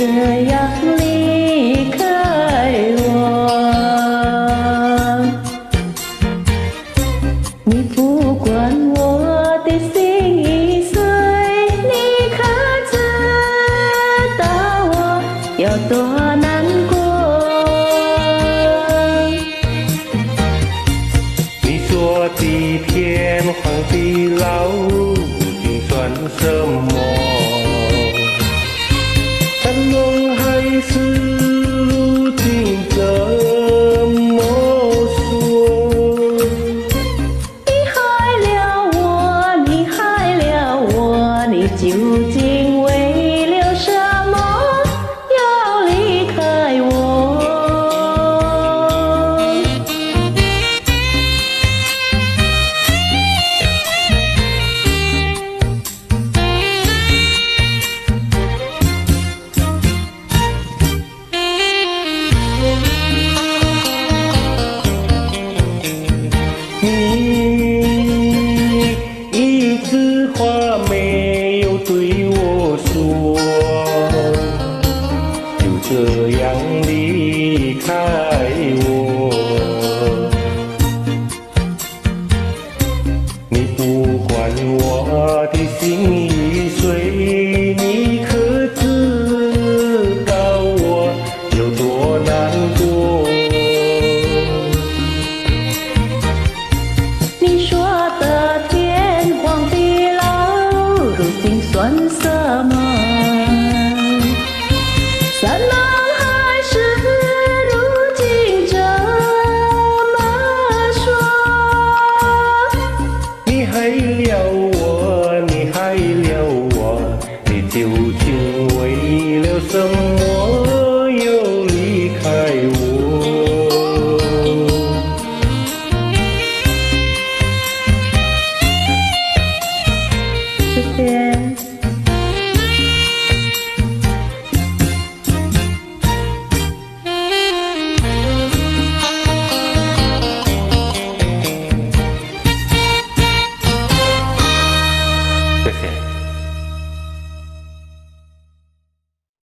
这样离开我。你不管我的心已碎，你可知道我有多难过？你说的天荒地老究竟算什么？谈论还是如今怎么说？你害了我，你害了我，你究竟为了什么要离开我？你一句话没有对我说，就这样离开我。你不管我的心已碎，你可知道我有多难过？你说的天荒地老，如今算什么？算了，还是如今这么说？你害了我，你害了我，你究竟为了什么又离开我？谢谢。谢谢。